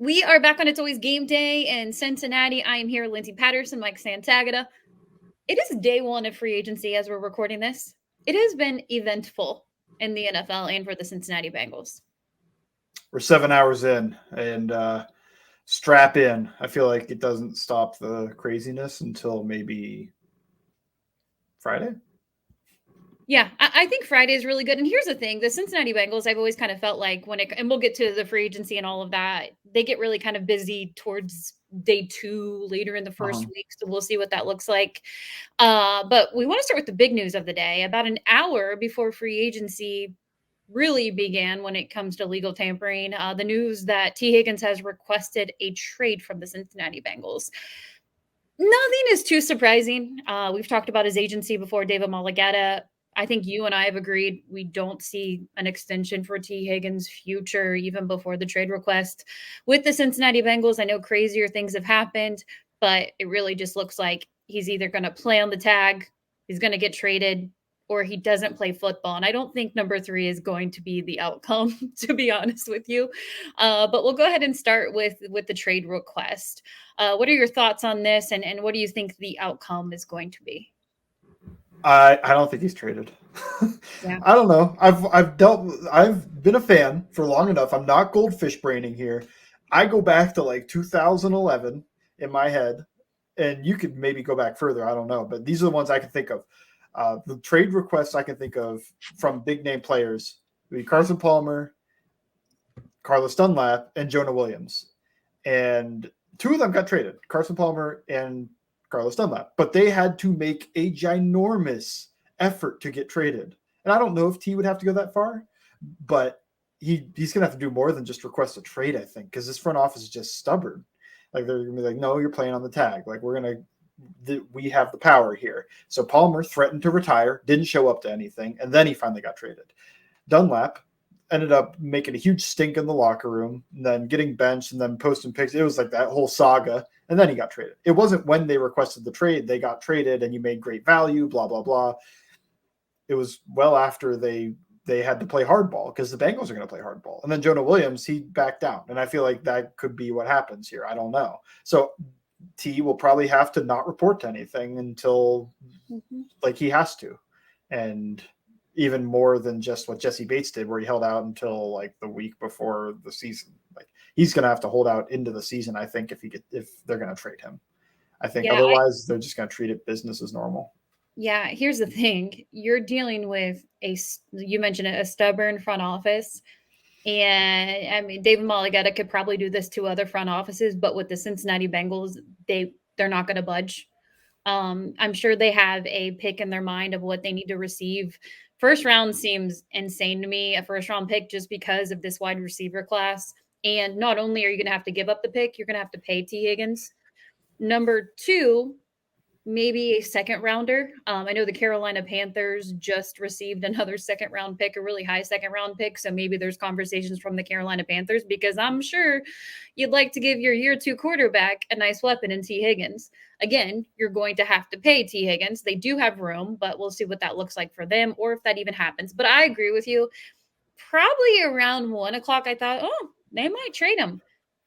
We are back on It's Always Game Day in Cincinnati. I am here, Lindsay Patterson, Mike Santagata. It is day one of free agency as we're recording this. It has been eventful in the NFL and for the Cincinnati Bengals. We're 7 hours in, and strap in. I feel like it doesn't stop the craziness until maybe Friday. Yeah, I think Friday is really good. And here's the thing, the Cincinnati Bengals, I've always kind of felt like and we'll get to the free agency and all of that, they get really kind of busy towards day two, later in the first week. So we'll see what that looks like. But we want to start with the big news of the day. About an hour before free agency really began when it comes to legal tampering, the news that Tee Higgins has requested a trade from the Cincinnati Bengals. Nothing is too surprising. We've talked about his agency before, David Mulligata. I think you and I have agreed we don't see an extension for Tee Higgins' future even before the trade request. With the Cincinnati Bengals, I know crazier things have happened, but it really just looks like he's either going to play on the tag, he's going to get traded, or he doesn't play football. And I don't think number 3 is going to be the outcome, to be honest with you. But we'll go ahead and start with the trade request. What are your thoughts on this, and what do you think the outcome is going to be? I don't think he's traded. Yeah. I don't know. I've been a fan for long enough. I'm not goldfish braining here. I go back to like 2011 in my head, and you could maybe go back further. I don't know, but these are the ones I can think of. The trade requests I can think of from big name players would be Carson Palmer, Carlos Dunlap, and Jonah Williams. And two of them got traded, Carson Palmer and Carlos Dunlap, but they had to make a ginormous effort to get traded. And I don't know if T would have to go that far, but he's going to have to do more than just request a trade, I think, because this front office is just stubborn. Like they're going to be like, no, you're playing on the tag. Like we have the power here. So Palmer threatened to retire, didn't show up to anything, and then he finally got traded. Dunlap ended up making a huge stink in the locker room, and then getting benched, and then posting pics. It was like that whole saga, and then he got traded. It wasn't when they requested the trade, they got traded, and you made great value, blah, blah, blah. It was well after they had to play hardball, because the Bengals are going to play hardball. And then Jonah Williams, he backed down, and I feel like that could be what happens here. I don't know. So T will probably have to not report to anything until like he has to. And even more than just what Jesse Bates did, where he held out until like the week before the season. Like he's going to have to hold out into the season, I think, if they're going to trade him. I think otherwise they're just going to treat it business as normal. Yeah, here's the thing. You're dealing with you mentioned it, a stubborn front office. And I mean, David Mulligata could probably do this to other front offices, but with the Cincinnati Bengals, they're not going to budge. I'm sure they have a pick in their mind of what they need to receive. First round seems insane to me, a first round pick, just because of this wide receiver class. And not only are you going to have to give up the pick, you're going to have to pay Tee Higgins. Number 2, maybe a second rounder. I know the Carolina Panthers just received another second round pick, a really high second round pick. So maybe there's conversations from the Carolina Panthers, because I'm sure you'd like to give your year 2 quarterback a nice weapon in Tee Higgins. Again, you're going to have to pay Tee Higgins. They do have room, but we'll see what that looks like for them, or if that even happens. But I agree with you. Probably around 1:00, I thought, oh, they might trade him.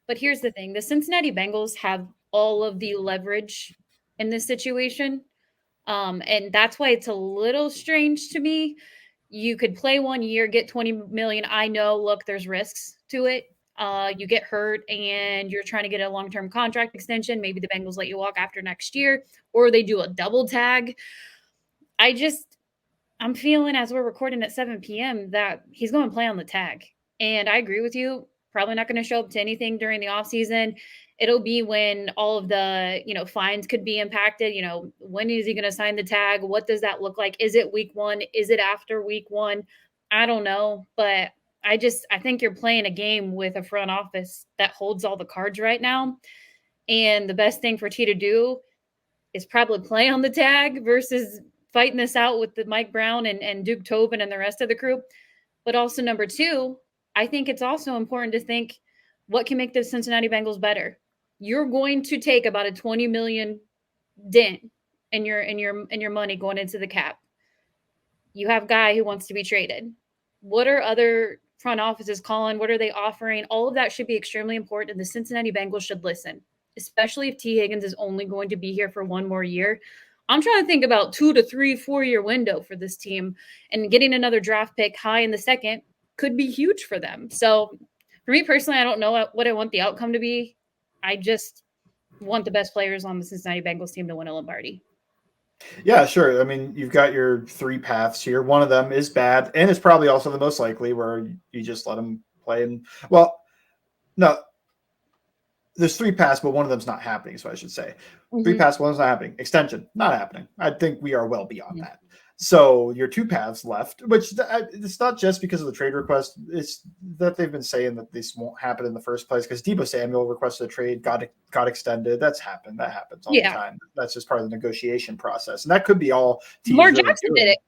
But here's the thing. The Cincinnati Bengals have all of the leverage in this situation. And that's why it's a little strange to me. You could play 1 year, get 20 million. I know, look, there's risks to it. You get hurt and you're trying to get a long-term contract extension. Maybe the Bengals let you walk after next year, or they do a double tag. I'm feeling, as we're recording at 7 p.m., that he's going to play on the tag. And I agree with you. Probably not going to show up to anything during the offseason. It'll be when all of the, fines could be impacted. When is he going to sign the tag? What does that look like? Is it week 1? Is it after week 1? I don't know. But I think you're playing a game with a front office that holds all the cards right now. And the best thing for T to do is probably play on the tag versus fighting this out with the Mike Brown and Duke Tobin and the rest of the crew. But also, number 2, I think it's also important to think what can make the Cincinnati Bengals better. You're going to take about a $20 million dent in your money going into the cap. You have a guy who wants to be traded. What are other front office is calling? What are they offering? All of that should be extremely important. And the Cincinnati Bengals should listen, especially if Tee Higgins is only going to be here for one more year. I'm trying to think about 2 to 3, 4 year window for this team, and getting another draft pick high in the second could be huge for them. So for me personally, I don't know what I want the outcome to be. I just want the best players on the Cincinnati Bengals team to win a Lombardi. Yeah, sure. I mean, you've got your three paths here. One of them is bad, and it's probably also the most likely, where you just let them play. And well, no, there's three paths, but one of them's not happening. So I should say, three Mm-hmm. paths, one's not happening. Extension, not happening. I think we are well beyond Mm-hmm. that. So your two paths left, which it's not just because of the trade request. It's that they've been saying that this won't happen in the first place because Debo Samuel requested a trade, got extended. That's happened. That happens all the Yeah. time. That's just part of the negotiation process, and that could be all T is Lamar really Jackson did doing. it.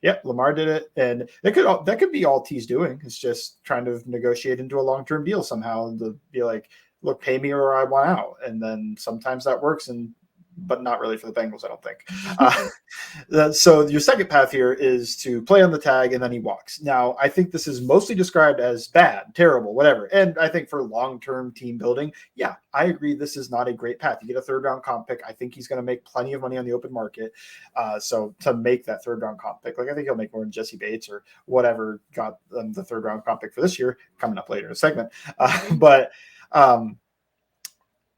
Yep, Lamar did it, and that could be all T's doing. It's just trying to negotiate into a long term deal somehow to be like, look, pay me or I want out, and then sometimes that works, and but not really for the Bengals, I don't think. So your second path here is to play on the tag and then he walks. Now, I think this is mostly described as bad, terrible, whatever. And I think for long-term team building, yeah, I agree this is not a great path. You get a third-round comp pick. I think he's going to make plenty of money on the open market. So to make that third-round comp pick, like I think he'll make more than Jesse Bates or whatever got the third-round comp pick for this year, coming up later in a segment. But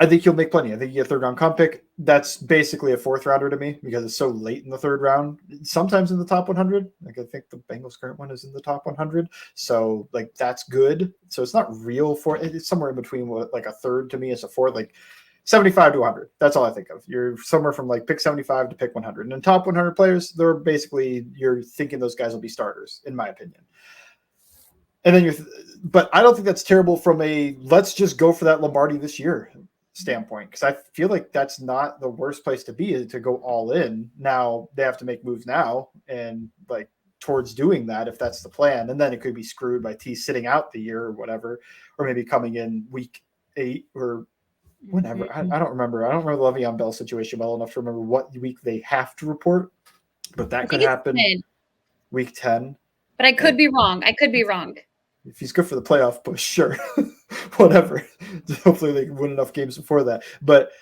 I think he'll make plenty. I think you get a third round comp pick. That's basically a fourth rounder to me because it's so late in the third round. Sometimes in the top 100. Like I think the Bengals current one is in the top 100. So like that's good. So it's not real for it's somewhere in between what like a third to me is a fourth, like 75 to 100. That's all I think of. You're somewhere from like pick 75 to pick 100. And in top 100 players, they're basically you're thinking those guys will be starters, in my opinion. And then but I don't think that's terrible from a let's just go for that Lombardi this year standpoint because I feel like that's not the worst place to be is to go all in. Now they have to make moves now and like towards doing that if that's the plan, and then it could be screwed by T sitting out the year or whatever, or maybe coming in week 8 or whenever. I don't remember. I don't remember the Le'Veon Bell situation well enough to remember what week they have to report, but I that could think it's happen 10, week 10. but I could And be wrong. I could be wrong. if he's good for the playoff push, sure, whatever. Hopefully they can win enough games before that. But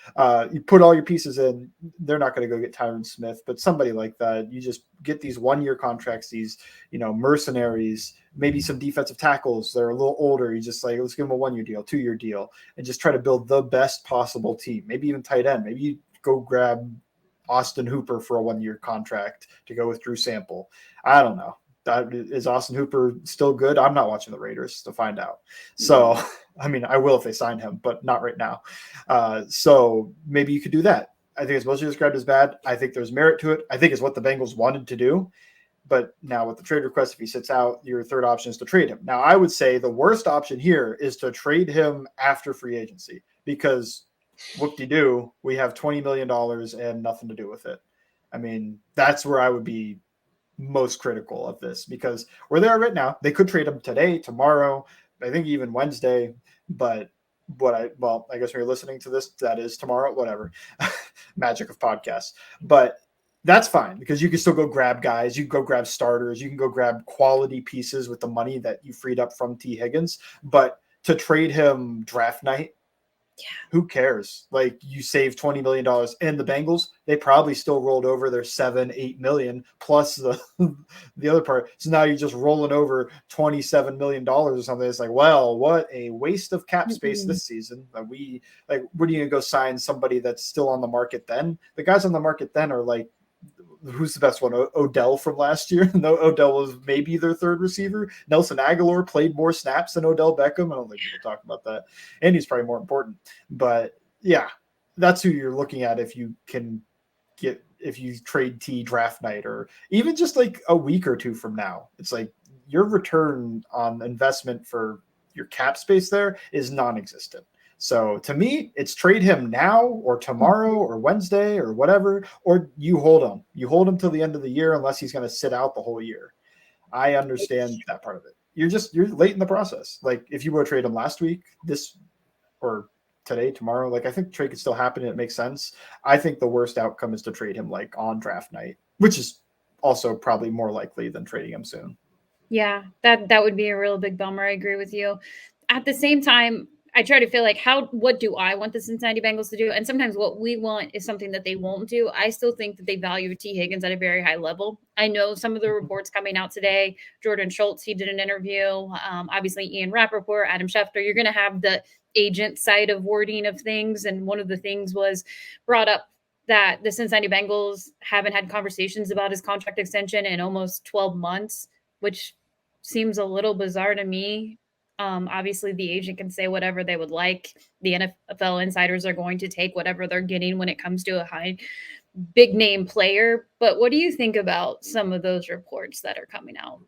you put all your pieces in, they're not going to go get Tyron Smith, but somebody like that. You just get these 1-year contracts, these mercenaries, maybe some defensive tackles that are a little older. You just like let's give them a 1-year deal, 2-year deal, and just try to build the best possible team. Maybe even tight end. Maybe you go grab Austin Hooper for a 1-year contract to go with Drew Sample. I don't know. Is Austin Hooper still good? I'm not watching the Raiders to find out. So, I mean, I will if they sign him, but not right now. So maybe you could do that. I think it's mostly described as bad. I think there's merit to it. I think it's what the Bengals wanted to do. But now with the trade request, if he sits out, your third option is to trade him. Now, I would say the worst option here is to trade him after free agency because whoop-de-doo, we have $20 million and nothing to do with it. I mean, that's where I would be most critical of this because we're there right now. They could trade him today, tomorrow, I think even Wednesday. But I guess when you're listening to this, that is tomorrow, whatever. Magic of podcasts. But that's fine because you can still go grab guys. You can go grab starters. You can go grab quality pieces with the money that you freed up from Tee Higgins. But to trade him draft night, who cares? Like you save $20 million and the Bengals, they probably still rolled over their 7-8 million plus the other part. So now you're just rolling over $27 million or something. It's like, well, what a waste of cap space this season. What are you gonna go sign somebody that's still on the market then? The guys on the market then are like who's the best one? Odell from last year. No, Odell was maybe their third receiver. Nelson Aguilar played more snaps than Odell Beckham. I don't think people talk about that. And he's probably more important. But yeah, that's who you're looking at if you trade T draft night or even just like a week or two from now. It's like your return on investment for your cap space there is non-existent. So to me, it's trade him now or tomorrow or Wednesday or whatever, or you hold him. You hold him till the end of the year unless he's going to sit out the whole year. I understand that part of it. You're late in the process. Like if you were to trade him last week, this or today, tomorrow, like I think trade could still happen and it makes sense. I think the worst outcome is to trade him like on draft night, which is also probably more likely than trading him soon. Yeah, that would be a real big bummer. I agree with you. At the same time, I try to feel like what do I want the Cincinnati Bengals to do? And sometimes what we want is something that they won't do. I still think that they value Tee Higgins at a very high level. I know some of the reports coming out today. Jordan Schultz, he did an interview. Obviously, Ian Rappaport, Adam Schefter. You're going to have the agent side of wording of things, and one of the things was brought up that the Cincinnati Bengals haven't had conversations about his contract extension in almost 12 months, which seems a little bizarre to me. Obviously, the agent can say whatever they would like. The NFL insiders are going to take whatever they're getting when it comes to a big name player. But what do you think about some of those reports that are coming out?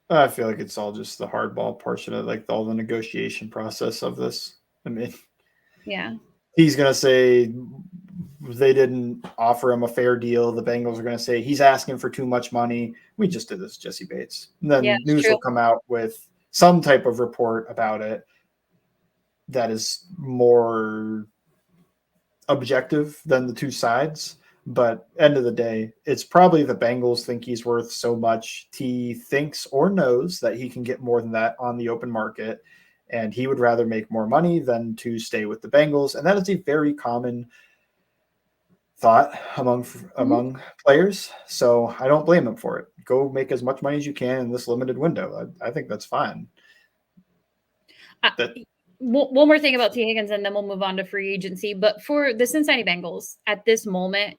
I feel like it's all just the hardball portion of like all the negotiation process of this. I mean, Yeah. he's going to say they didn't offer him a fair deal. The Bengals are going to say he's asking for too much money. We just did this, Jesse Bates. And Yeah, then it's news true. will come out with some type of report about it that is more objective than the two sides. But end of the day, it's probably the Bengals think he's worth so much. T thinks or knows that he can get more than that on the open market, and he would rather make more money than to stay with the Bengals. And that is a very common thought Mhm. among players. So I don't blame him for it. Go make as much money as you can in this limited window. I think that's fine. Uh, That one more thing about T. Higgins, and then we'll move on to free agency. But for the Cincinnati Bengals at this moment,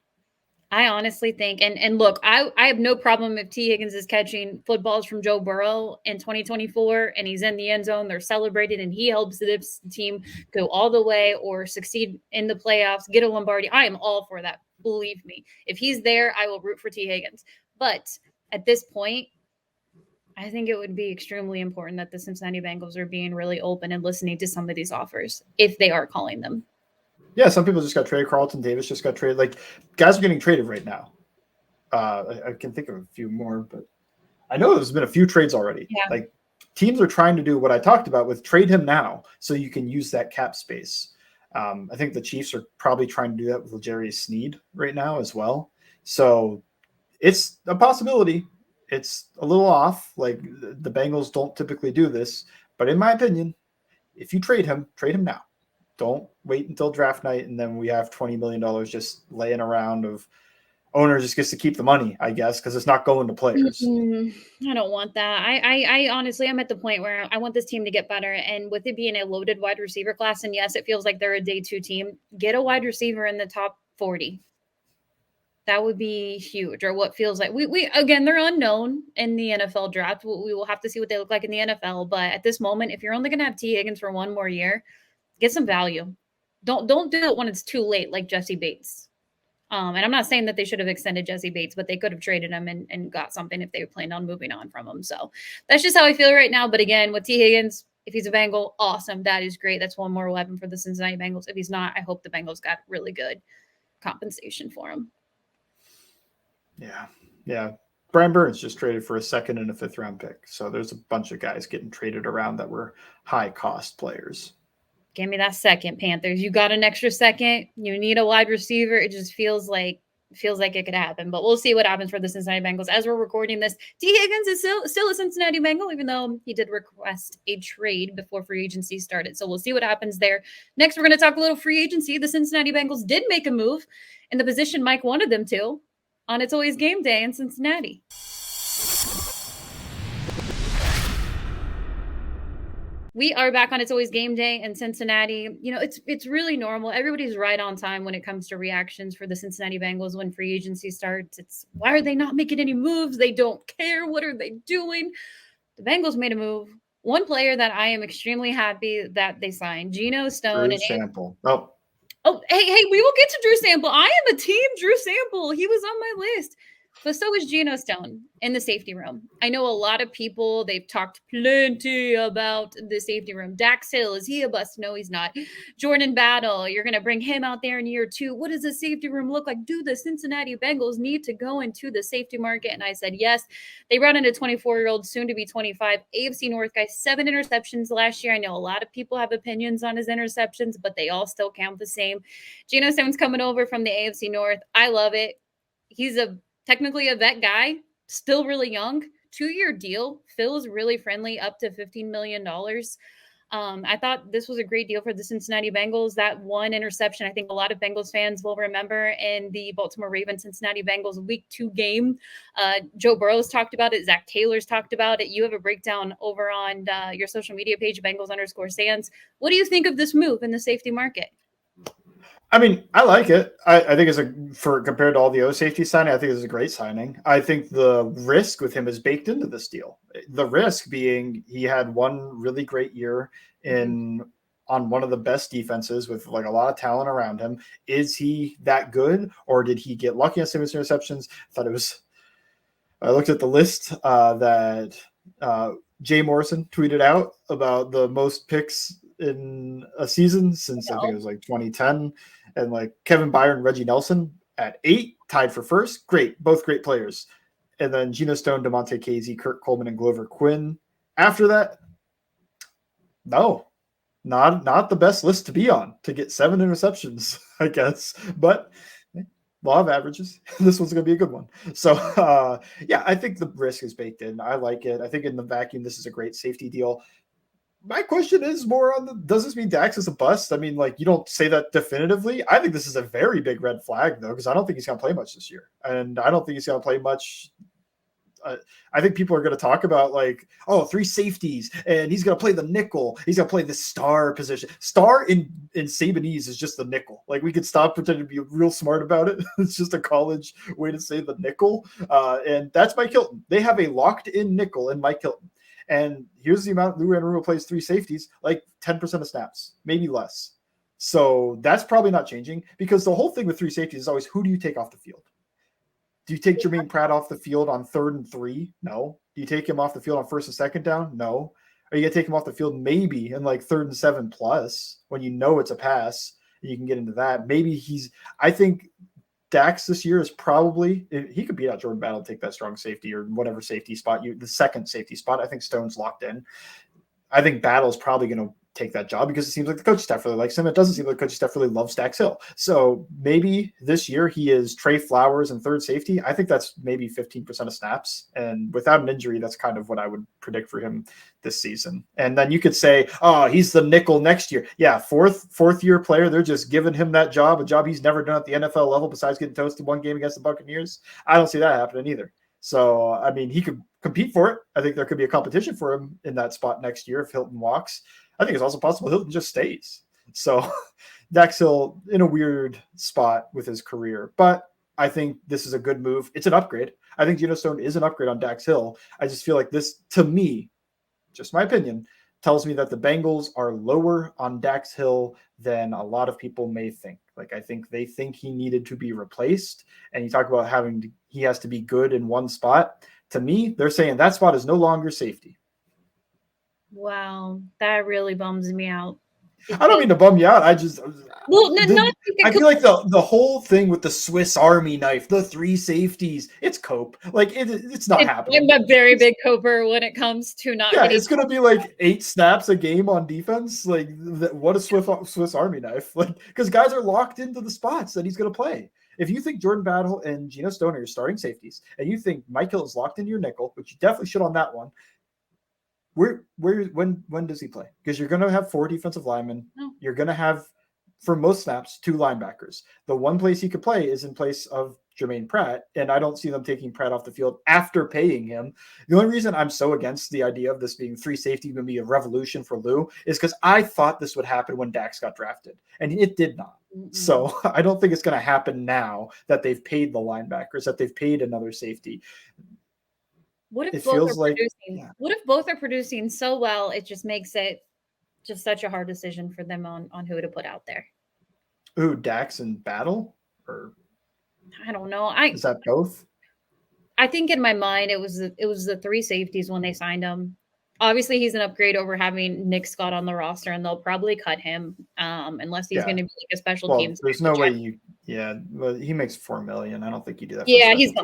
I honestly think, and look, I have no problem if T. Higgins is catching footballs from Joe Burrow in 2024 and he's in the end zone, they're celebrated, and he helps this team go all the way or succeed in the playoffs, get a Lombardi. I am all for that. Believe me. If he's there, I will root for T. Higgins. But at this point, I think it would be extremely important that the Cincinnati Bengals are being really open and listening to some of these offers if they are calling them. yeah, some people just got traded. Carlton Davis just got traded. Like guys are getting traded right now. I can think of a few more, but I know there's been a few trades already. Yeah. Like teams are trying to do what I talked about with trade him now, so you can use that cap space. I think the Chiefs are probably trying to do that with Jerry Sneed right now as well. So it's a possibility. It's a little off. Like the Bengals don't typically do this, but in my opinion, if you trade him now. Don't wait until draft night and then we have $20 million just laying around of owner just gets to keep the money, I guess, because it's not going to players. Mm, I don't want that. I honestly, I'm at the point where I want this team to get better. And with it being a loaded wide receiver class, and yes, it feels like they're a day two team, get a wide receiver in the top 40. That would be huge. Or what feels like we again, they're unknown in the NFL draft. We will have to see what they look like in the NFL. But at this moment, if you're only going to have T. Higgins for one more year, get some value. Don't do it when it's too late, like Jesse Bates. And I'm not saying that they should have extended Jesse Bates, but they could have traded him and got something if they planned on moving on from him. So that's just how I feel right now. But again, with T. Higgins, if he's a Bengal, awesome. That is great. That's one more weapon for the Cincinnati Bengals. If he's not, I hope the Bengals got really good compensation for him. Yeah. Yeah. Brian Burns just traded for a second and a fifth round pick. So there's a bunch of guys getting traded around that were high cost players. Give me that second, Panthers. You got an extra second. You need a wide receiver. It just feels like it could happen. But we'll see what happens for the Cincinnati Bengals. As we're recording this, T. Higgins is still a Cincinnati Bengal, even though he did request a trade before free agency started. So we'll see what happens there. Next, we're going to talk a little free agency. The Cincinnati Bengals did make a move in the position Mike wanted them to on It's Always Game Day in Cincinnati. We are back on It's Always Game Day in Cincinnati. You know, it's really normal. Everybody's right on time when it comes to reactions for the Cincinnati Bengals when free agency starts. It's why are they not making any moves? They don't care. What are they doing? The Bengals made a move. One player that I am extremely happy that they signed, Geno Stone. Drew And Sample. Oh, hey, we will get to Drew Sample. I am a team Drew Sample. He was on my list. But so is Geno Stone in the safety room. I know a lot of people, they've talked plenty about the safety room. Dax Hill, is he a bust? No, he's not. Jordan Battle, you're going to bring him out there in year two. What does the safety room look like? Do the Cincinnati Bengals need to go into the safety market? And I said, yes. They brought in a 24-year-old, soon to be 25, AFC North guy, 7 interceptions last year. I know a lot of people have opinions on his interceptions, but they all still count the same. Geno Stone's coming over from the AFC North. I love it. He's technically a vet guy, still really young. 2-year deal feels really friendly, up to $15 million. I thought this was a great deal for the Cincinnati Bengals. That one interception, I think a lot of Bengals fans will remember in the Baltimore Ravens Cincinnati Bengals Week 2 game. Joe Burrow's talked about it. Zach Taylor's talked about it. You have a breakdown over on your social media page, Bengals_Sands. What do you think of this move in the safety market? I mean, I like it. I think for compared to all the O safety signing, I think it's a great signing. I think the risk with him is baked into this deal. The risk being he had one really great year in on one of the best defenses with like a lot of talent around him. Is he that good, or did he get lucky on some of his interceptions? I looked at the list that Jay Morrison tweeted out about the most picks in a season since I think it was like 2010, and like Kevin Byron, Reggie Nelson at 8, tied for first. Great, both great players. And then Geno Stone, DeMonte Casey, Kurt Coleman, and Glover Quinn. After that, no, not the best list to be on to get 7 interceptions, I guess. But law of averages. This one's going to be a good one. So, yeah, I think the risk is baked in. I like it. I think in the vacuum, this is a great safety deal. My question is more on does this mean Dax is a bust? I mean, like, you don't say that definitively. I think this is a very big red flag, though, because I don't think he's going to play much this year. And I don't think he's going to play much. I think people are going to talk about like, oh, 3 safeties, and he's going to play the nickel. He's going to play the star position. Star in Sabanese is just the nickel. Like, we could stop pretending to be real smart about it. It's just a college way to say the nickel. And that's Mike Hilton. They have a locked-in nickel in Mike Hilton. And here's the amount Lou Anarumo plays 3 safeties, like 10% of snaps, maybe less. So that's probably not changing, because the whole thing with 3 safeties is always, who do you take off the field? Do you take Jermaine Pratt off the field on 3rd and 3? No. Do you take him off the field on 1st and 2nd down? No. Are you going to take him off the field maybe in like 3rd and 7 plus when you know it's a pass and you can get into that? Maybe I think Dax this year is probably, he could beat out Jordan Battle, take that strong safety or whatever safety spot, the 2nd safety spot. I think Stone's locked in. I think Battle's probably going to take that job because it seems like the coach staff really likes him. It doesn't seem like the coach staff really loves Dax Hill. So maybe this year he is Trey Flowers and 3rd safety. I think that's maybe 15% of snaps. And without an injury, that's kind of what I would predict for him this season. And then you could say, oh, he's the nickel next year. Yeah, fourth year player. They're just giving him that job, a job he's never done at the NFL level besides getting toasted one game against the Buccaneers. I don't see that happening either. So, I mean, he could compete for it. I think there could be a competition for him in that spot next year if Hilton walks. I think it's also possible Hilton just stays. So Dax Hill in a weird spot with his career. But I think this is a good move. It's an upgrade. I think Geno Stone is an upgrade on Dax Hill. I just feel like this, to me, just my opinion, tells me that the Bengals are lower on Dax Hill than a lot of people may think. Like, I think they think he needed to be replaced. And you talk about he has to be good in one spot. To me, they're saying that spot is no longer safety. Wow, that really bums me out. I don't mean to bum you out. I just I feel like the whole thing with the Swiss Army knife, the 3 safeties, it's cope. Like it's not happening. I'm a very big coper when it comes to not. Yeah, it's gonna be like 8 snaps a game on defense. Like what a Swiss Army knife. Like because guys are locked into the spots that he's gonna play. If you think Jordan Battle and Geno Stone are your starting safeties, and you think Mike Hill is locked into your nickel, which you definitely should on that one. When does he play? Because you're going to have 4 defensive linemen. No. You're going to have, for most snaps, 2 linebackers. The one place he could play is in place of Jermaine Pratt, and I don't see them taking Pratt off the field after paying him. The only reason I'm so against the idea of this being 3 safety going to be a revolution for Lou is because I thought this would happen when Dax got drafted, and it did not. Mm-mm. So I don't think it's going to happen now that they've paid the linebackers, that they've paid another safety. What if both are producing so well, it just makes it just such a hard decision for them on who to put out there? Ooh, Dax and Battle? Or I don't know. Is that both? I think in my mind it was the 3 safeties when they signed him. Obviously, he's an upgrade over having Nick Scott on the roster, and they'll probably cut him unless he's going to be like a special team. There's no way well, he makes $4 million. I don't think you do that. Yeah, he's gone.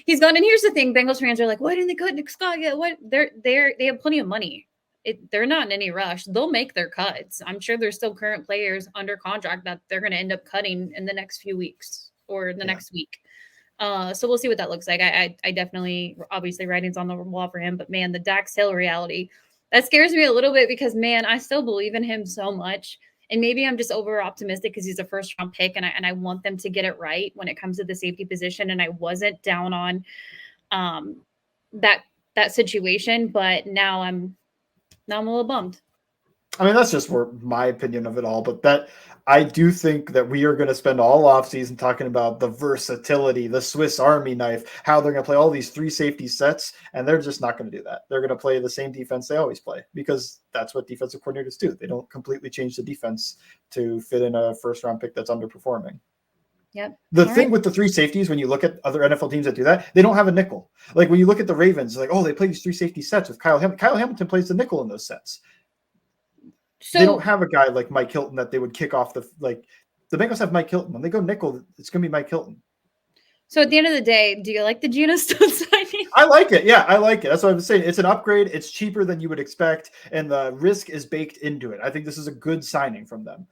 He's gone. And here's the thing: Bengals fans are like, "Why didn't they cut Nick Scott yet? What? They have plenty of money. They're not in any rush. They'll make their cuts. I'm sure there's still current players under contract that they're going to end up cutting in the next few weeks or the next week. So we'll see what that looks like. I definitely, obviously, writing's on the wall for him. But man, the Dax Hill reality, that scares me a little bit because man, I still believe in him so much. And maybe I'm just over optimistic because he's a first round pick, and I want them to get it right when it comes to the safety position. And I wasn't down on um, that situation, but now I'm a little bummed. I mean, that's just my opinion of it all, but that I do think that we are going to spend all offseason talking about the versatility, the Swiss Army knife, how they're going to play all these three safety sets, and they're just not going to do that. They're going to play the same defense they always play because that's what defensive coordinators do. They don't completely change the defense to fit in a first round pick that's underperforming. Yep. The All thing right. with the three safeties, when you look at other NFL teams that do that, they don't have a nickel. Like when you look at the Ravens, like, oh, they play these three safety sets with Kyle Hamilton. Kyle Hamilton plays the nickel in those sets. They don't So have a guy like Mike Hilton that they would kick off the Bengals have Mike Hilton. When they go nickel, it's going to be Mike Hilton. So at the end of the day, do you like the Geno Stone signing? I like it. Yeah, I like it. That's what I'm saying. It's an upgrade. It's cheaper than you would expect, and the risk is baked into it. I think this is a good signing from them.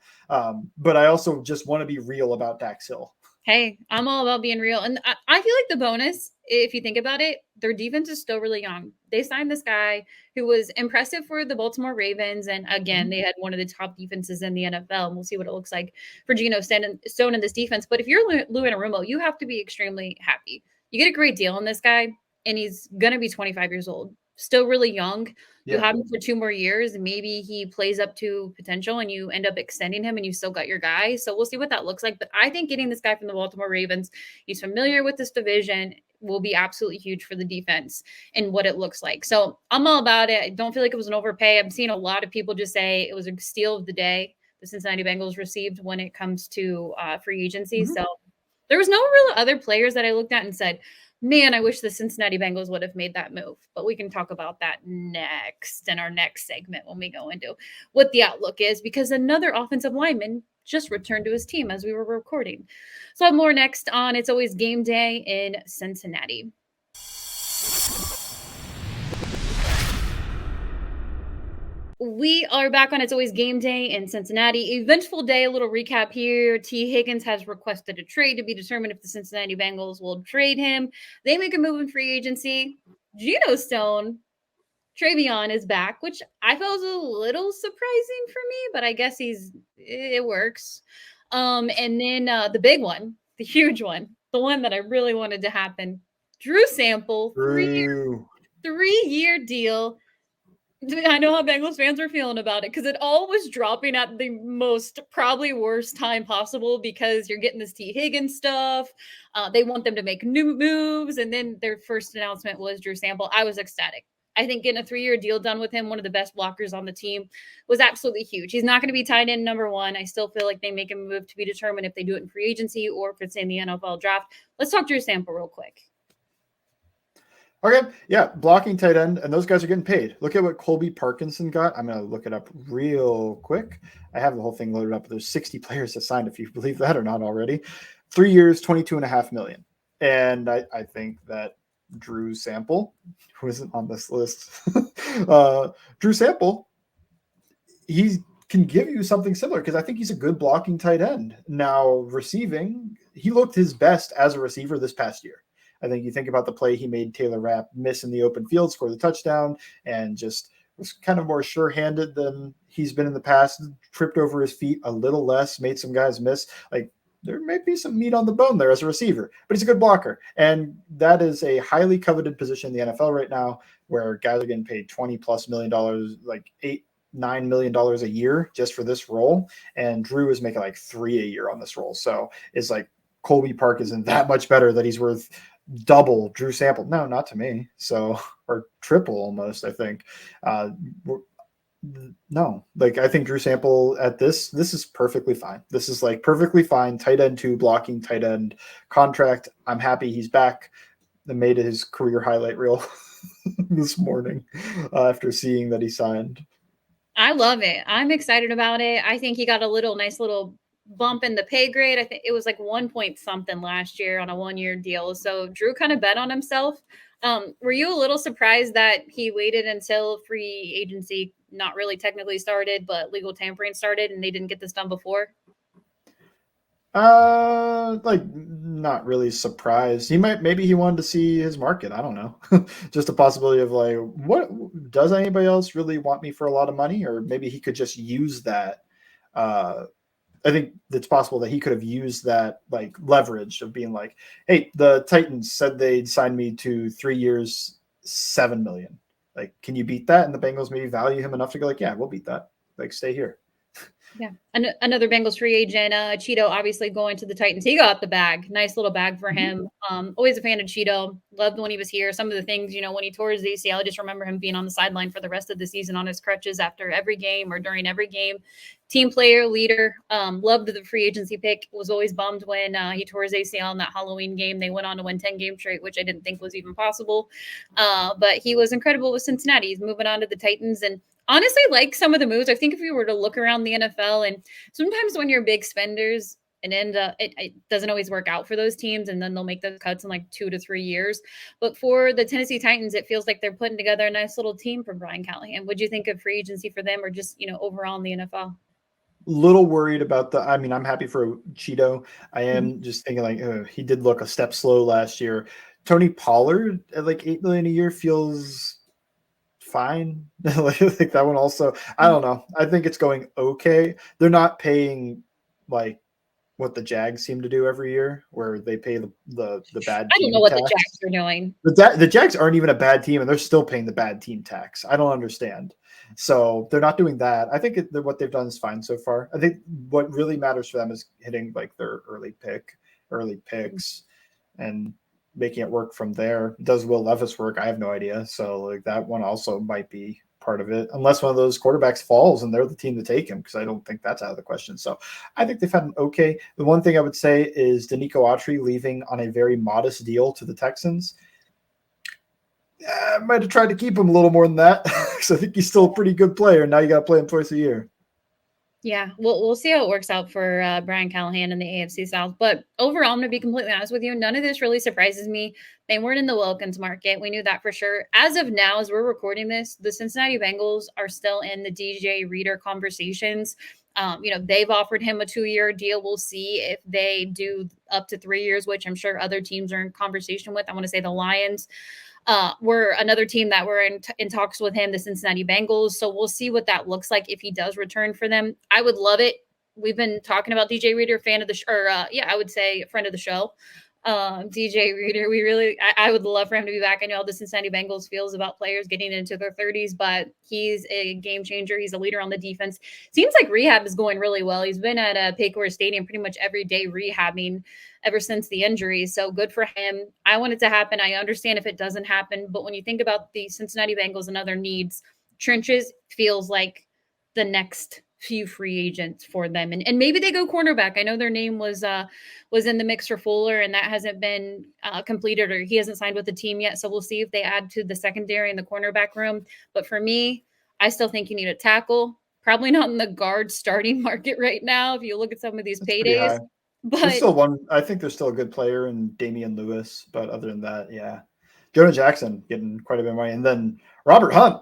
But I also just want to be real about Dax Hill. Hey, I'm all about being real. And I feel like the bonus, if you think about it, their defense is still really young. They signed this guy who was impressive for the Baltimore Ravens. And again, they had one of the top defenses in the NFL. And we'll see what it looks like for Geno Stone in this defense. But if you're Lou Anarumo, you have to be extremely happy. You get a great deal on this guy, and he's going to be 25 years old, still really young. You Yeah. have him for 2 more years. Maybe he plays up to potential and you end up extending him and you still got your guy. So we'll see what that looks like. But I think getting this guy from the Baltimore Ravens, he's familiar with this division, will be absolutely huge for the defense and what it looks like. So I'm all about it. I don't feel like it was an overpay. I'm seeing a lot of people just say it was a steal of the day the Cincinnati Bengals received when it comes to free agency. Mm-hmm. So there was no real other players that I looked at and said, man, I wish the Cincinnati Bengals would have made that move. But we can talk about that next in our next segment when we go into what the outlook is, because another offensive lineman just returned to his team as we were recording. So I have more next on It's Always Game Day in Cincinnati. We are back on It's Always Game Day in Cincinnati. Eventful day, a little recap here. Tee Higgins has requested a trade to be determined if the Cincinnati Bengals will trade him. They make a move in free agency. Geno Stone, Travion is back, which I felt was a little surprising for me, but I guess it works. And then the big one, the huge one, the one that I really wanted to happen. Drew Sample, True. 3-year deal. I know how Bengals fans are feeling about it because it all was dropping at the most probably worst time possible because you're getting this Tee Higgins stuff. They want them to make new moves. And then their first announcement was Drew Sample. I was ecstatic. I think getting a 3-year deal done with him, one of the best blockers on the team, was absolutely huge. He's not going to be tied in number one. I still feel like they make a move to be determined if they do it in free agency or if it's in the NFL draft. Let's talk Drew Sample real quick. Okay, yeah, blocking tight end, and those guys are getting paid. Look at what Colby Parkinson got. I'm going to look it up real quick. I have the whole thing loaded up. There's 60 players that signed, if you believe that or not already. 3 years, $22.5 million. And I think that Drew Sample, who isn't on this list, Drew Sample, he can give you something similar because I think he's a good blocking tight end. Now, receiving, he looked his best as a receiver this past year. I think you think about the play he made Taylor Rapp miss in the open field, score the touchdown, and just was kind of more sure-handed than he's been in the past, tripped over his feet a little less, made some guys miss. Like, there may be some meat on the bone there as a receiver, but he's a good blocker. And that is a highly coveted position in the NFL right now where guys are getting paid $20+ million, like $8-9 million a year just for this role. And Drew is making like $3 million a year on this role. So it's like Colby Park isn't that much better that he's worth double Drew Sample. No, not to me. So, or triple almost, I think. No, like I think Drew Sample at this is perfectly fine. This is like perfectly fine. Tight end 2 blocking tight end contract. I'm happy he's back. I made his career highlight reel this morning after seeing that he signed. I love it. I'm excited about it. I think he got a nice little bump in the pay grade. I think it was like 1 point something last year on a 1-year deal. So Drew kind of bet on himself. Were you a little surprised that he waited until free agency not really technically started, but legal tampering started and they didn't get this done before? Like not really surprised. Maybe he wanted to see his market. I don't know. Just a possibility of like, what does anybody else really want me for a lot of money? Or maybe he could just use that. Uh, I think it's possible that he could have used that like leverage of being like, hey, the Titans said they'd sign me to 3 years, 7 million. Like, can you beat that? And the Bengals maybe value him enough to go like, yeah, we'll beat that. Like, stay here. Yeah. Another Bengals free agent, Cheeto, obviously going to the Titans. He got the bag. Nice little bag for Mhm. him. Always a fan of Cheeto. Loved when he was here. Some of the things, when he tore his ACL, I just remember him being on the sideline for the rest of the season on his crutches after every game or during every game. Team player, leader. Loved the free agency pick. Was always bummed when he tore his ACL in that Halloween game. They went on to win 10 games straight, which I didn't think was even possible. But he was incredible with Cincinnati. He's moving on to the Titans, and honestly like some of the moves. I think if you were to look around the NFL, and sometimes when you're big spenders and end up it doesn't always work out for those teams, and then they'll make those cuts in like 2 to 3 years. But for the Tennessee Titans, it feels like they're putting together a nice little team for Brian Callahan. Would you think of free agency for them, or just overall in the NFL? Little worried about the. I mean, I'm happy for Cheeto. I Mhm. am just thinking like he did look a step slow last year. Tony Pollard at like 8 million a year feels fine. Like that one also. I don't know. I think it's going okay. They're not paying like what the Jags seem to do every year, where they pay the bad I don't know team what the tax. Jacks are doing. The Jags aren't even a bad team, and they're still paying the bad team tax. I don't understand. So they're not doing that. I think what they've done is fine so far. I think what really matters for them is hitting like their early picks, and making it work from there. Does Will Levis work? I have no idea. So like that one also might be part of it, unless one of those quarterbacks falls and they're the team to take him, because I don't think that's out of the question. So I think they've had an okay. The one thing I would say is Danico Autry leaving on a very modest deal to the Texans. I might have tried to keep him a little more than that, because I think he's still a pretty good player. Now you got to play him twice a year. Yeah, we'll see how it works out for Brian Callahan in the AFC South. But overall, I'm going to be completely honest with you. None of this really surprises me. They weren't in the Wilkins market. We knew that for sure. As of now, as we're recording this, the Cincinnati Bengals are still in the DJ Reader conversations. They've offered him a 2-year deal. We'll see if they do up to 3 years, which I'm sure other teams are in conversation with. I want to say the Lions we're another team that we're in talks with him, the Cincinnati Bengals. So we'll see what that looks like if he does return for them. I would love it. We've been talking about DJ Reader, fan of the I would say friend of the show. DJ Reader, I would love for him to be back. I know how the Cincinnati Bengals feels about players getting into their 30s, but he's a game changer. He's a leader on the defense. Seems like rehab is going really well. He's been at Paycor Stadium pretty much every day rehabbing ever since the injury. So good for him. I want it to happen. I understand if it doesn't happen, but when you think about the Cincinnati Bengals and other needs, trenches feels like the next few free agents for them. And maybe they go cornerback. I know their name was in the mix for Fuller, and that hasn't been completed, or he hasn't signed with the team yet. So we'll see if they add to the secondary and the cornerback room. But for me, I still think you need a tackle. Probably not in the guard starting market right now if you look at some of these That's pretty paydays. high. There's But still one. I think there's still a good player in Damian Lewis, but other than that, yeah, Jonah Jackson getting quite a bit of money, and then Robert Hunt.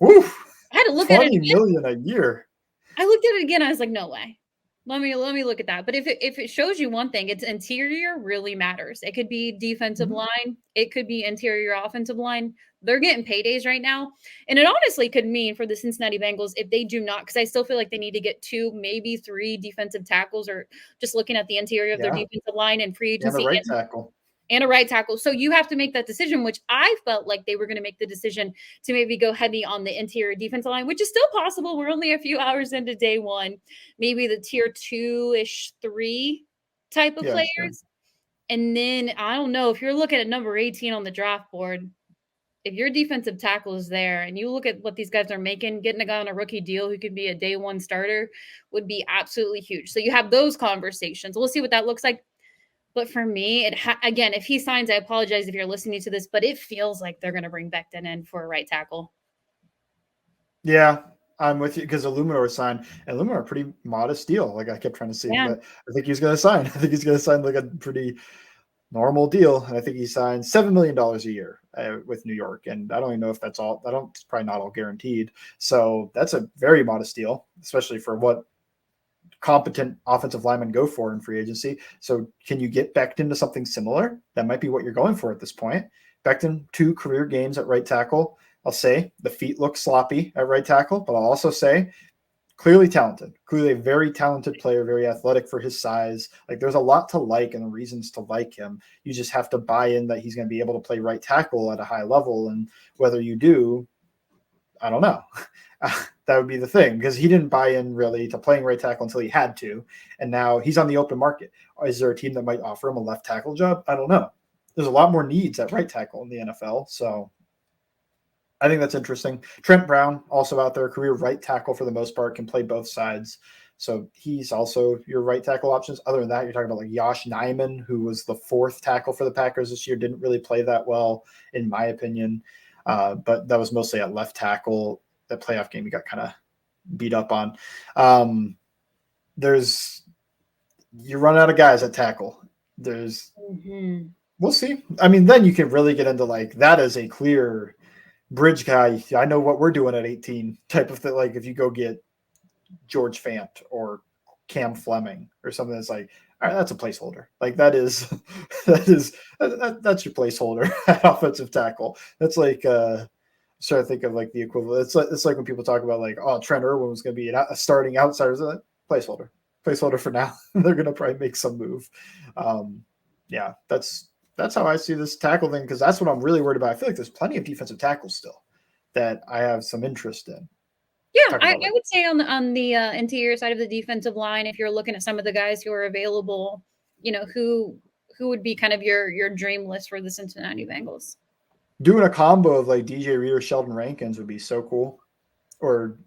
Woo, I had to look at it 20 million a year. I looked at it again. I was like, no way. Let me look at that. But if it shows you one thing, it's interior really matters. It could be defensive Mhm. line, it could be interior offensive line. They're getting paydays right now. And it honestly could mean for the Cincinnati Bengals if they do not, because I still feel like they need to get 2, maybe 3 defensive tackles, or just looking at the interior of their Yeah, defensive line and free and the agency right tackle. and a right tackle. So you have to make that decision, which I felt like they were going to make the decision to maybe go heavy on the interior defensive line, which is still possible. We're only a few hours into day one, maybe the tier 2-ish, 3 type of Yeah, sure. players. And then I don't know if you're looking at number 18 on the draft board, if your defensive tackle is there and you look at what these guys are making, getting a guy on a rookie deal who could be a day one starter would be absolutely huge. So you have those conversations. We'll see what that looks like. But for me, again, if he signs, I apologize if you're listening to this, but it feels like they're going to bring Becton in for a right tackle. Yeah, I'm with you, because Illuminor signed, and Illuminor, pretty modest deal. Like I kept trying to see, Yeah. but I think he's going to sign. I think he's going to sign like a pretty normal deal, and I think he signed $7 million a year with New York. And I don't even know if that's all. I don't. It's probably not all guaranteed. So that's a very modest deal, especially for what competent offensive lineman go for in free agency. So can you get Becton to something similar? That might be what you're going for at this point. Becton, 2 career games at right tackle. I'll say the feet look sloppy at right tackle, but I'll also say clearly talented, clearly a very talented player, very athletic for his size. Like there's a lot to like and reasons to like him. You just have to buy in that he's going to be able to play right tackle at a high level. And whether you do, I don't know. That would be the thing, because he didn't buy in really to playing right tackle until he had to. And now he's on the open market. Is there a team that might offer him a left tackle job? I don't know. There's a lot more needs at right tackle in the NFL. So I think that's interesting. Trent Brown, also out there, career right tackle for the most part, can play both sides. So he's also your right tackle options. Other than that, you're talking about like Josh Nijman, who was the 4th tackle for the Packers this year, didn't really play that well, in my opinion. But that was mostly at left tackle. That playoff game he got kind of beat up on. You run out of guys at tackle. We'll see. I mean, then you can really get into like that is a clear bridge guy. I know what we're doing at 18 type of thing. Like if you go get George Fant or Cam Fleming or something that's like, all right, that's a placeholder. Like that's your placeholder at offensive tackle. That's like trying to think of like the equivalent. It's like when people talk about like, oh, Trent Irwin was going to be a starting outsider. So placeholder for now. They're going to probably make some move. Yeah, that's how I see this tackle thing, because that's what I'm really worried about. I feel like there's plenty of defensive tackles still that I have some interest in. Yeah, I would say on the interior side of the defensive line, if you're looking at some of the guys who are available, who would be kind of your dream list for the Cincinnati Bengals? Doing a combo of like DJ Reader, Sheldon Rankins would be so cool, or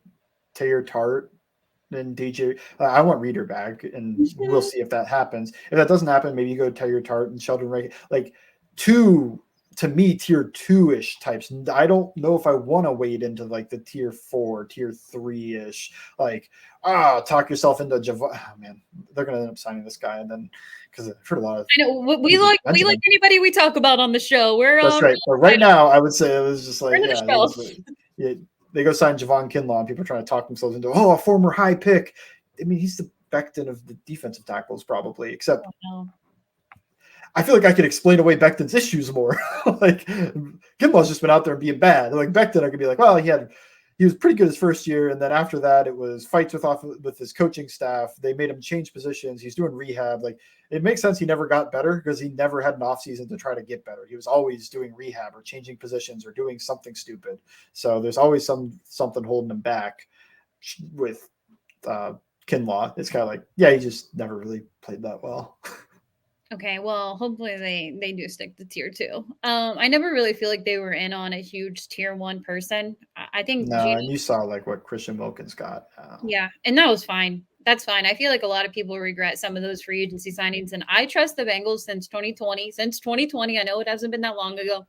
Taylor Tart and DJ. I want Reader back, and we'll see if that happens. If that doesn't happen, maybe you go Taylor Tart and Sheldon Rankins, like 2. To me, tier 2-ish types. I don't know if I want to wade into like the tier 4, tier 3-ish. Like, talk yourself into Javon. Oh, man, they're gonna end up signing this guy, and then because I've heard a lot of. I know we like anybody we talk about on the show. That's right. But right now, I would say it was just like they go sign Javon Kinlaw, and people are trying to talk themselves into a former high pick. I mean, he's the Becton of the defensive tackles, probably, except. I feel like I could explain away Becton's issues more. Like Kinlaw's just been out there and being bad. Like Becton, I could be like, well, he was pretty good his first year, and then after that, it was fights with his coaching staff. They made him change positions. He's doing rehab. Like it makes sense he never got better because he never had an offseason to try to get better. He was always doing rehab or changing positions or doing something stupid. So there's always something holding him back. With Kinlaw, it's kind of like, he just never really played that well. Okay, well, hopefully they do stick to tier 2. I never really feel like they were in on a huge tier 1 person. I think no, and you saw like what Christian Wilkins got. Yeah, and that was fine. That's fine. I feel like a lot of people regret some of those free agency signings, and I trust the Bengals since 2020. Since 2020, I know it hasn't been that long ago.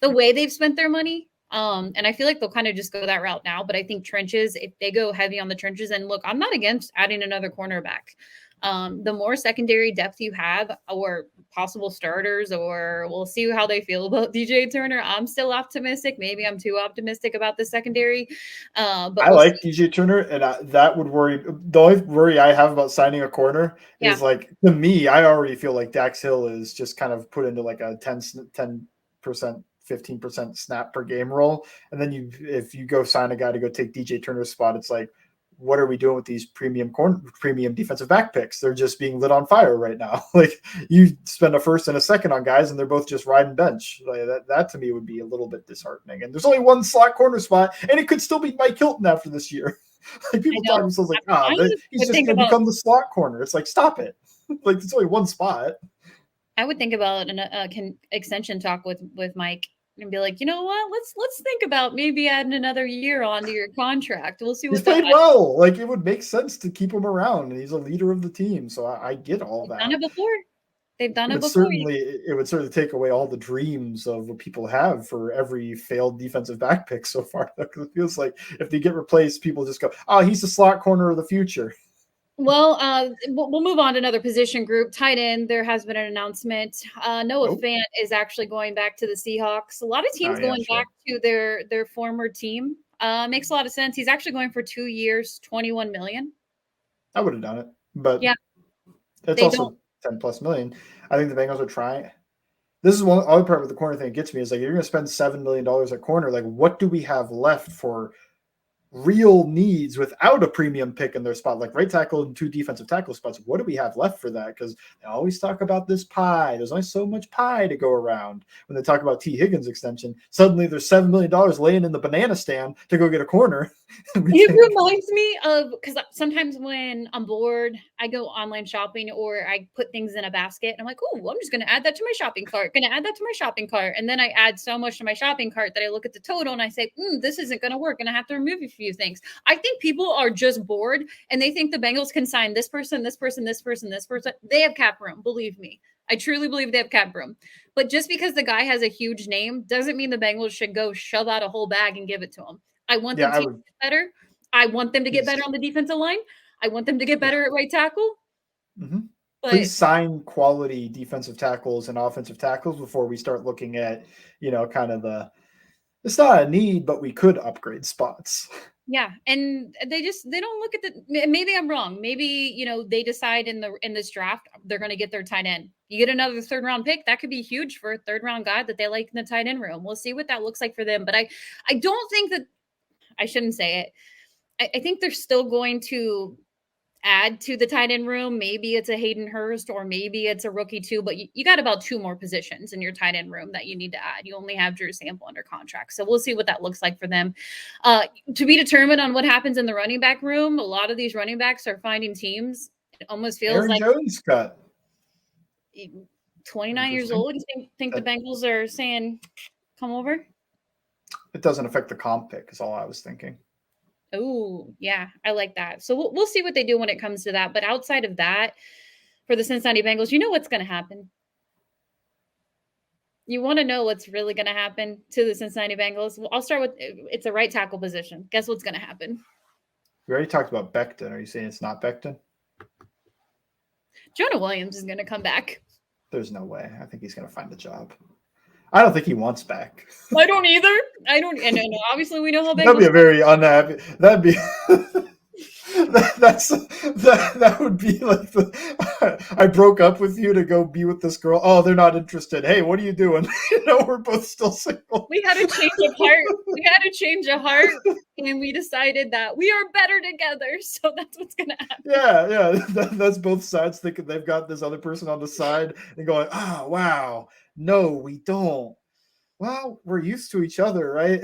The way they've spent their money, and I feel like they'll kind of just go that route now. But I think trenches, if they go heavy on the trenches, and look, I'm not against adding another cornerback. The more secondary depth you have, or possible starters, or we'll see how they feel about DJ Turner. I'm still optimistic. Maybe I'm too optimistic about the secondary. But I like DJ Turner, and that would worry. The only worry I have about signing a corner is like, to me, I already feel like Dax Hill is just kind of put into like a 10%, 15% snap per game role. And then if you go sign a guy to go take DJ Turner's spot, it's like, what are we doing with these premium defensive back picks? They're just being lit on fire right now. Like you spend a first and a second on guys and they're both just riding bench. Like that to me would be a little bit disheartening. And there's only one slot corner spot, and it could still be Mike Hilton after this year. Like people talk themselves like, he's just going to become the slot corner. It's like, stop it. Like there's only one spot. I would think about an extension talk with Mike and be like, you know what? Let's think about maybe adding another year onto your contract. We'll see what he's played well. Like it would make sense to keep him around, and he's a leader of the team. So I get all that. Done it before. They've done it before. It would certainly take away all the dreams of what people have for every failed defensive back pick so far. It feels like if they get replaced, people just go, "Oh, he's the slot corner of the future." Well, we'll move on to another position group. Tight end, there has been an announcement. Noah Fant is actually going back to the Seahawks. A lot of teams going back to their former team. Makes a lot of sense. He's actually going for 2 years, $21 million. I would have done it. but Yeah, it's they don't. also 10 plus million. I think the Bengals are trying. This is one other part of the corner thing that gets me is like, you're going to spend $7 million at corner. Like, what do we have left for real needs without a premium pick in their spot, like right tackle and two defensive tackle spots? What do we have left for that? Because they always talk about this pie. There's only so much pie to go around. When they talk about Tee Higgins extension, suddenly there's $7 million laying in the banana stand to go get a corner. It reminds me of, because sometimes when I'm bored, I go online shopping or I put things in a basket and I'm like, oh, I'm just going to add that to my shopping cart. Going to add that to my shopping cart. And then I add so much to my shopping cart that I look at the total and I say, this isn't going to work. And I have to remove a few things. I think people are just bored and they think the Bengals can sign this person, this person, this person, this person. They have cap room. Believe me. I truly believe they have cap room. But just because the guy has a huge name doesn't mean the Bengals should go shove out a whole bag and give it to him. I want Yeah, them I to would. get better. I want them to get better Please, on the defensive line. I want them to get yeah. better at right tackle. Mm-hmm. But Please sign quality defensive tackles and offensive tackles before we start looking at, kind of it's not a need, but we could upgrade spots. yeah, and they don't look at the. Maybe I'm wrong. Maybe they decide in this draft they're going to get their tight end. You get another third round pick, that could be huge for a third round guy that they like in the tight end room. We'll see what that looks like for them. But I don't think that, I shouldn't say it. I think they're still going to add to the tight end room. Maybe it's a Hayden Hurst or maybe it's a rookie too, but you got about two more positions in your tight end room that you need to add. You only have Drew Sample under contract. So we'll see what that looks like for them. To be determined on what happens in the running back room. A lot of these running backs are finding teams. It almost feels Aaron like Jones cut. 29 years Interesting. old. You think the That Bengals are saying, come over? it doesn't affect the comp pick is all I was thinking. Oh, yeah, I like that. So we'll see what they do when it comes to that. But outside of that, for the Cincinnati Bengals, you know what's going to happen. You want to know what's really going to happen to the Cincinnati Bengals? Well, I'll start with, it's a right tackle position. Guess what's going to happen? We already talked about Becton. Are you saying it's not Becton? Jonah Williams is going to come back. There's no way. I think he's going to find a job. I don't think he wants back. I don't either. I don't. And obviously, we know how Bengals. That'd be a very unhappy. That'd be. That would be like I broke up with you to go be with this girl. Oh, they're not interested. Hey, what are you doing? We're both still single. We had a change of heart. We had a change of heart, and we decided that we are better together. So that's what's gonna happen. Yeah. That's both sides thinking they've got this other person on the side and going, oh, wow. No, we don't. Well, we're used to each other, right?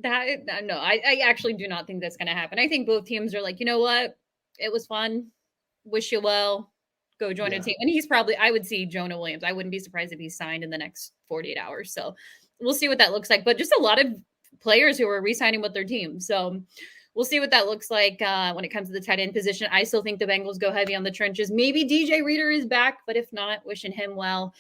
No, I actually do not think that's going to happen. I think both teams are like, you know what? It was fun. Wish you well. Go join a team. And he's probably, I would see Jonah Williams. I wouldn't be surprised if he signed in the next 48 hours. So we'll see what that looks like. But just a lot of players who are re-signing with their team. So we'll see what that looks like when it comes to the tight end position. I still think the Bengals go heavy on the trenches. Maybe DJ Reader is back, but if not, wishing him well.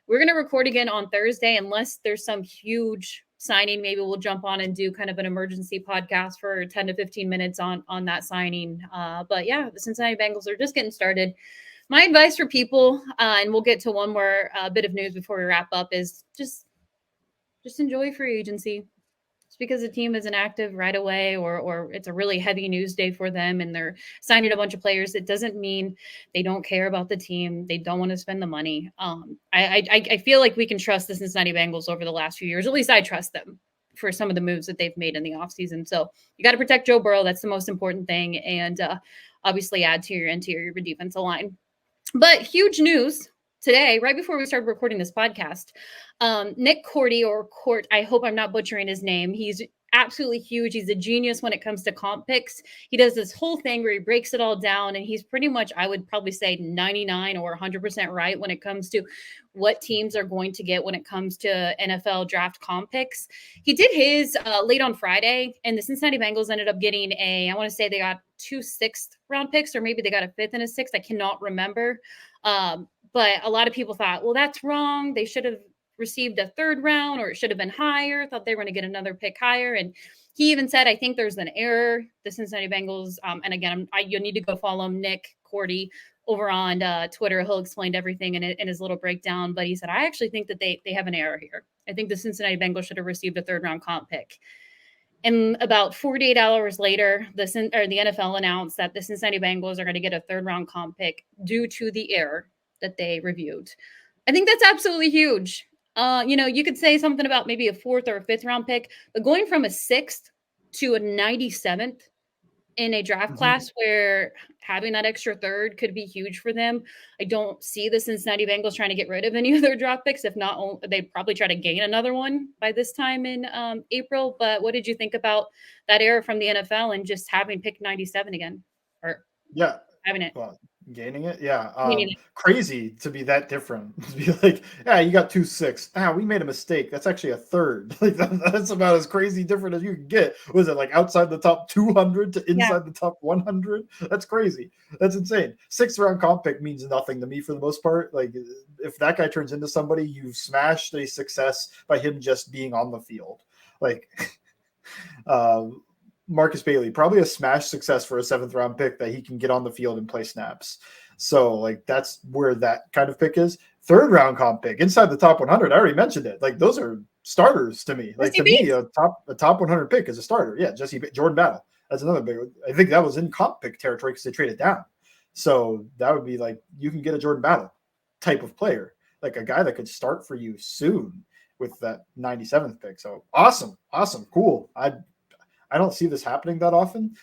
We're going to record again on Thursday unless there's some huge signing. Maybe we'll jump on and do kind of an emergency podcast for 10 to 15 minutes on that signing. But yeah, the Cincinnati Bengals are just getting started. My advice for people, and we'll get to one more bit of news before we wrap up, is just enjoy free agency. Just because the team isn't active right away or it's a really heavy news day for them and they're signing a bunch of players, it doesn't mean they don't care about the team. They don't want to spend the money. I feel like we can trust the Cincinnati Bengals over the last few years. At least I trust them for some of the moves that they've made in the offseason. So you got to protect Joe Burrow. That's the most important thing. And obviously add to your interior defensive line. But huge news today, right before we started recording this podcast, Nick Cordy or Court, I hope I'm not butchering his name. He's absolutely huge. He's a genius when it comes to comp picks. He does this whole thing where he breaks it all down, and he's pretty much, I would probably say 99 or 100% right when it comes to what teams are going to get when it comes to NFL draft comp picks. He did his late on Friday, and the Cincinnati Bengals ended up getting I want to say they got 2 sixth round picks, or maybe they got a fifth and a sixth. I cannot remember. But a lot of people thought, well, that's wrong. They should have received a third round, or it should have been higher. Thought they were going to get another pick higher. And he even said, I think there's an error. The Cincinnati Bengals, and again, you'll need to go follow him, Nick Cordy, over on Twitter. He'll explain everything in his little breakdown. But he said, I actually think that they have an error here. I think the Cincinnati Bengals should have received a third round comp pick. And about 48 hours later, the NFL announced that the Cincinnati Bengals are going to get a third-round comp pick due to the error that they reviewed. I think that's absolutely huge. You could say something about maybe a fourth or a fifth-round pick, but going from a sixth to a 97th in a draft Mm-hmm. class where having that extra third could be huge for them. I don't see the Cincinnati Bengals trying to get rid of any of their draft picks. If not, they'd probably try to gain another one by this time in April. But what did you think about that era from the NFL and just having pick 97 again? Or Yeah. having it? Well, gaining it, yeah. Meaning Crazy to be that different. To be like, yeah, you got 2-6. Ah, we made a mistake. That's actually a third. Like that's about as crazy different as you can get. Was it like outside the top 200 to yeah. inside the top 100? That's crazy. That's insane. 6th round comp pick means nothing to me for the most part. Like if that guy turns into somebody, you've smashed a success by him just being on the field. Like um, Marcus Bailey, probably a smash success for a 7th round pick that he can get on the field and play snaps. So like that's where that kind of pick is. 3rd round comp pick inside the top 100. I already mentioned it. Like those are starters to me. Like Jesse to me, Bates. a top 100 pick is a starter. Yeah, Jordan Battle. That's another big. I think that was in comp pick territory because they traded down. So that would be like you can get a Jordan Battle type of player, like a guy that could start for you soon with that 97th pick. So awesome, cool. I don't see this happening that often.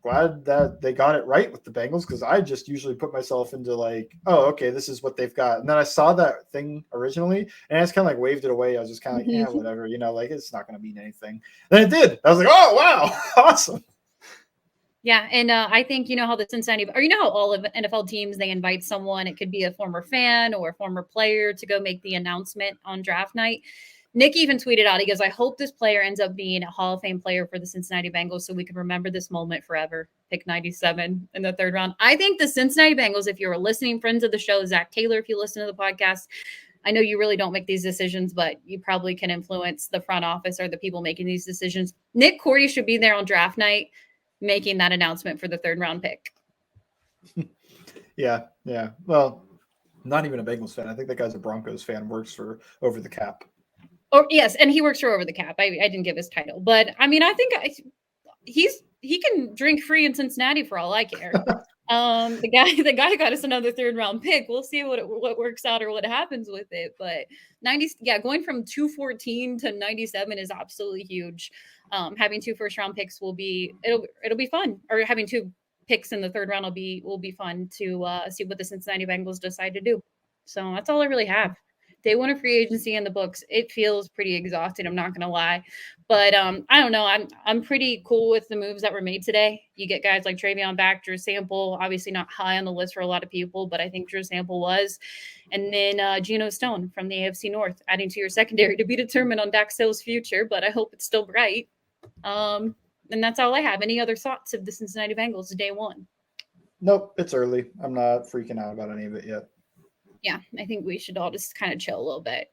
Glad that they got it right with the Bengals because I just usually put myself into like, oh, okay, this is what they've got. And then I saw that thing originally and I just kind of like waved it away. I was just kind of like, yeah, whatever, like it's not going to mean anything. Then it did. I was like, oh, wow, awesome. Yeah, and I think how the Cincinnati, or how all of NFL teams they invite someone. It could be a former fan or a former player to go make the announcement on draft night. Nick even tweeted out, he goes, "I hope this player ends up being a Hall of Fame player for the Cincinnati Bengals, so we can remember this moment forever." Pick 97 in the 3rd round. I think the Cincinnati Bengals, if you're a listening friends of the show, Zach Taylor, if you listen to the podcast, I know you really don't make these decisions, but you probably can influence the front office or the people making these decisions. Nick Cordy should be there on draft night making that announcement for the 3rd-round pick. Yeah. Well, not even a Bengals fan. I think that guy's a Broncos fan, works for Over the Cap. Oh, yes, and he works for Over the Cap. I didn't give his title, but I mean, I think he can drink free in Cincinnati for all I care. The guy got us another 3rd-round pick. We'll see what works out or what happens with it. But going from 214 to 97 is absolutely huge. Having 2 first-round picks it'll be fun. Or having 2 picks in the 3rd round will be fun to see what the Cincinnati Bengals decide to do. So that's all I really have. Day 1 of free agency in the books. It feels pretty exhausting. I'm not gonna lie, but I don't know. I'm pretty cool with the moves that were made today. You get guys like Travion back, Drew Sample, obviously not high on the list for a lot of people, but I think Drew Sample was, and then Geno Stone from the AFC North, adding to your secondary to be determined on Dax Hill's future. But I hope it's still bright. And that's all I have. Any other thoughts of the Cincinnati Bengals day 1? Nope, it's early. I'm not freaking out about any of it yet. Yeah, I think we should all just kind of chill a little bit.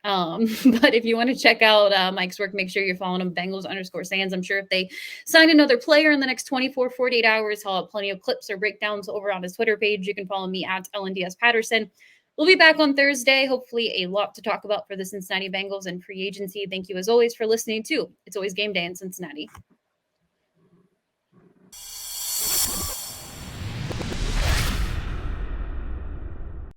But if you want to check out Mike's work, make sure you're following him, Bengals_Sands. I'm sure if they sign another player in the next 48 hours, he'll have plenty of clips or breakdowns over on his Twitter page. You can follow me at LNDS Patterson. We'll be back on Thursday. Hopefully a lot to talk about for the Cincinnati Bengals and free agency. Thank you as always for listening too. It's always game day in Cincinnati.